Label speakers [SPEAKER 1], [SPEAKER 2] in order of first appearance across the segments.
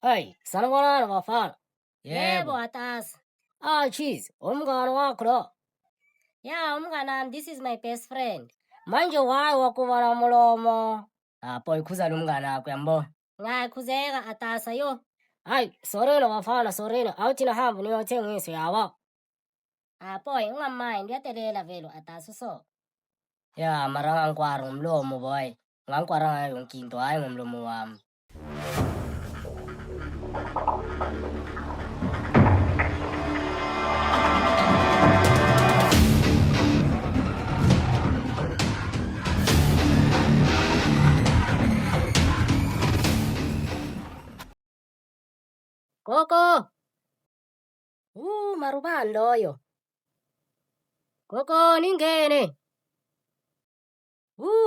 [SPEAKER 1] Hey, sanibonani bafana.
[SPEAKER 2] Yebo, Atasa.
[SPEAKER 1] Cheese, umngane wakho lo.
[SPEAKER 2] Yeah, umnganami, this is my best friend.
[SPEAKER 1] Manje why wakuva na mulomo? Boy, khuza lo mngane wakho uyambona.
[SPEAKER 2] Ngakhuzeka Atasa yo.
[SPEAKER 1] Hayi, sorry bafana, sorry. Awuthi nahamba niyothengisa uyabo.
[SPEAKER 2] Boy, ungamind, uyadelela vele Atasa so.
[SPEAKER 1] Ya, mara ngangikwari ngomlomo boy. Ngangikwara ngayo yonke into, hayi ngomlomo wami. Gogo! Marubani loyo. Gogo, ningene.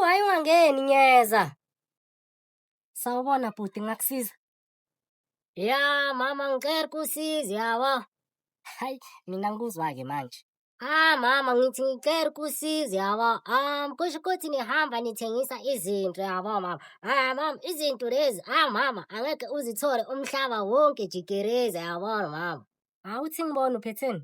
[SPEAKER 1] Hayi ungangeni nyeza. Sawubona bhuti ngakusiza. Ya, mama ngicela ukusiza yabo. Hayi, mina ngikuzwa-ke manje. Mama ngithi ngicela ukusiza yabo. Kusho ukuthi nihamba nithengisa izinto yabo mama. Mama, izinto lezi, mama, angeke uzithole umhlaba wonke jikeleze yabona mama. Uthi ngibona uphetheni?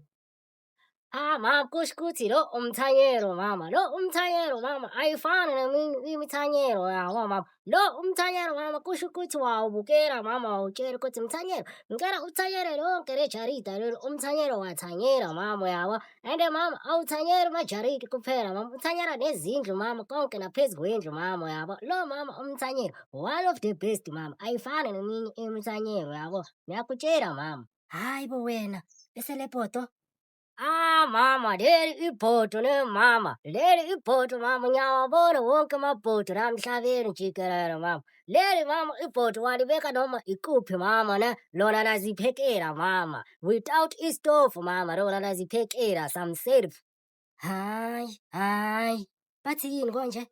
[SPEAKER 1] Mama, kusho ukuthi lo umthanyelo mama. Lo umthanyelo mama ayifani neminye imithanyelo yabo mama. Lo umthanyelo mama kusho ukuthi wawubukela mama wawutshela ukuthi mthanyelo. Ngicela uthanyele lonke le jarida lelo umthanyelo wathanyela mama yabo. And mama awuthanyeli majaridi kuphela mama. Uthanyela nezindlu mama konke naphezu kwendlu mama yabo. Lo mama umthanyelo one of the best mama. Ayifani neminye imithanyelo yabo. Ngiyakutshela mama. Hayi bo wena, bese le bhodo. Mama, leli ibhodo le mama. Leli ibhodo mama ngiyawabona wonke amabhodo la emhlabeni jikelele mama. Leli mama ibhodo walibeka noma ikuphi mama ne. Lona laziphekela mama. Without istove mama lona laziphekela some self. Hayi. Bathi yini konje?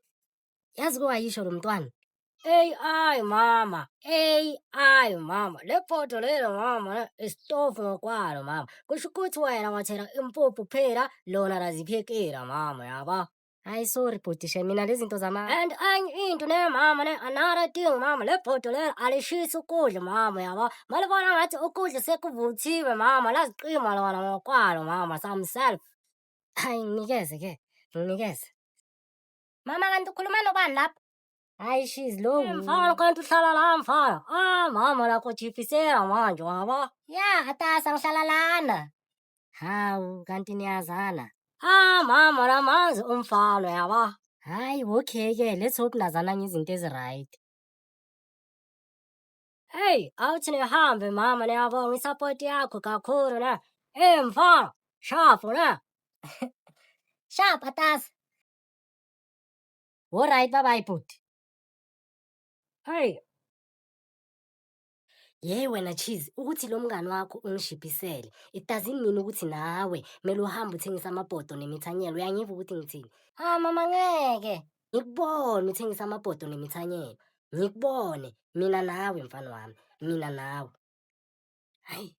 [SPEAKER 1] Yazi kuwayisho lo mntwana. AI mama. Le bhodo lelo mama ne istove ngokwalo mama. Kusho ukuthi wena wathela impuphu phela lona laziphekela mama yabo. Hayi sorry bhutishe mina lezi zinto zama. And enye into ne mama ne another thing mama le bhodo lelo alishisi ukudla mama yabo. Malibona ngathi ukudla sekuvuthiwe mama laziqima lona ngokwalo mama samself. Hayi nginikeze ke. Nginikeze.
[SPEAKER 2] Mama kanti ukhuluma nobani lapha?
[SPEAKER 1] Hayi she's low. Mfana kanti uhlala la mfana. Mama nakujifisela manje wabo.
[SPEAKER 2] Ya, Atasa ngihlala lana.
[SPEAKER 1] Hawu kanti niyazana. Mama namazi umfana yabo. Hayi okay-ke let's hope nazana ngezinto ezi-right. Hey, awuthi nihambe mama niyabonga isapoti yakho kakhulu ne. Mfana, shafu ne.
[SPEAKER 2] Sharp Atasa.
[SPEAKER 1] Alright, bye-bye bhuti. Hey. Wena Cheese, ukuthi lo mngani wakho ungishibhisele. It doesn't mean ukuthi nawe kumele uhambe uthengisa amabhodo nemithanyelo. Uyangiva ukuthi ngithini?
[SPEAKER 2] Mama ngeke.
[SPEAKER 1] Ngikubone uthengisa amabhodo nemithanyelo. Ngikubone. Mina nawe mfana wami. Mina nawe. Hayi.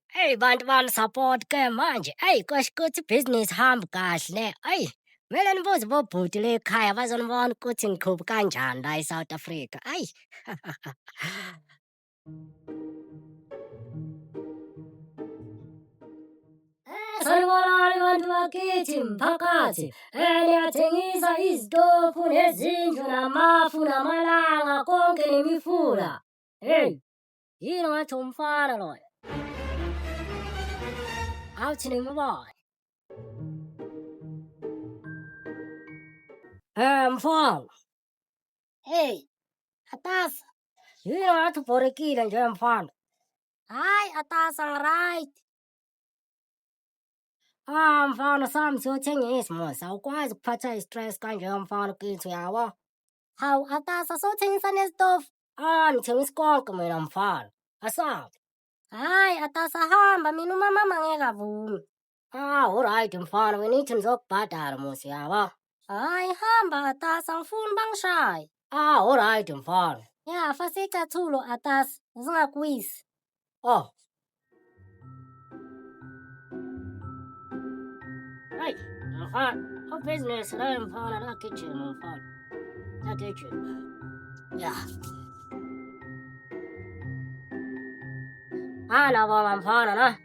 [SPEAKER 1] Hey bantu bani support ke manje. Kusho ukuthi business hamba kahle. Kumele nibuze bobhuti le ekhaya bazonibona ukuthi ngiqhuba kanjani la eSouth Africa. Sanibonani bantu bakithi mphakathi. Niyathengisa izitofu nezindlu namafu namalanga konke nemifula. Yini ngathi umfana loyo? Awuthi nimubone. Mfana.
[SPEAKER 2] Hey, Atasa.
[SPEAKER 1] Yini ngathi ubhorekile nje mfana?
[SPEAKER 2] Hayi Atasa ngi-right.
[SPEAKER 1] Mfana sami siyothengisa mos. Awukwazi ukuphatha i-stress kanje mfana kithi uyabo.
[SPEAKER 2] Hawu Atasa sothengisa nesitofu.
[SPEAKER 1] Ngithengisa konke mina mfana. Asabi.
[SPEAKER 2] Hayi Atasa hamba mina umama ngeke avume.
[SPEAKER 1] Alright mfana wena ithi ngizokubhadala mos yabo.
[SPEAKER 2] Hayi hamba Atasa ngifuni bangishaye.
[SPEAKER 1] Alright mfana.
[SPEAKER 2] Ya fasa icathulo Atasa uzingakwisi.
[SPEAKER 1] Hey, mfana, business la mfana la kitchen mfana. athe nje. Ya. Nabonga mfana na.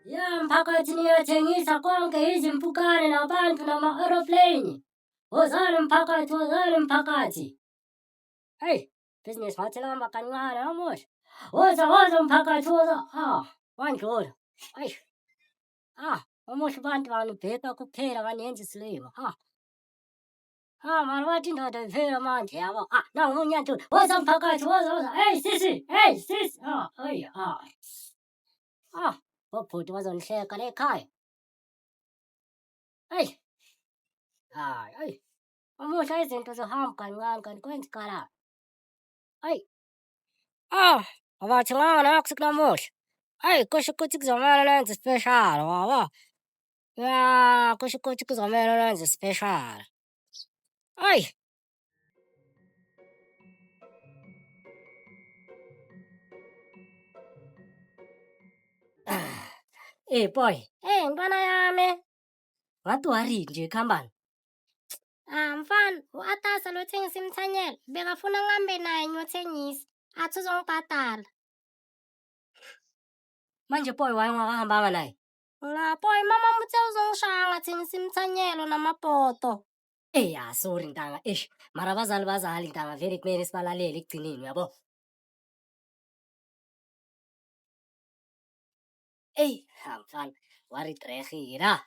[SPEAKER 1] Ya mphakathi niyathengisa konke izimpukane nabantu nama-aeroplane. Wozani mphakathi. Hey, business ngathi lihamba kancane namuhla. Woza mphakathi woza. Wandlula. Ayi. Umuhle abantu banibheka kuphela baniyenza isilima. Mani wathi indoda iphela manje yabo. Nangu uNyathula. Woza mphakathi woza. Hey sisi. Hey. Obhuti bazonihleka la ekhaya. Hey. Hayi. Umuhle izinto zihamba kancane kanti kwenzekala. Hayi. Abathi ngana kusukulamuhla. Hayi kusho ukuthi kuzomela nenze special wabo. Ya kusho ukuthi kuzomela nenze special. Hayi. Boy.
[SPEAKER 2] Ntwana yami.
[SPEAKER 1] Ngathi worried nje khambani.
[SPEAKER 2] Mfana, u-Atasa lo othengisa imithanyelo bekafuna ngihambe naye ngiyothengisa. Athi uzongibhadala.
[SPEAKER 1] Manje boy wayengakahambanga naye.
[SPEAKER 2] Boy, mama uthe uzongishaya ngathengisa imithanyelo namabhodo.
[SPEAKER 1] Sorry ntanga. Mara abazali ntanga vele kumele sibalalele ekugcineni uyabo. Mfana, worried rege la.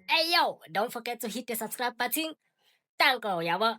[SPEAKER 1] Hey yo, don't forget to hit the subscribe button. Danko yabo.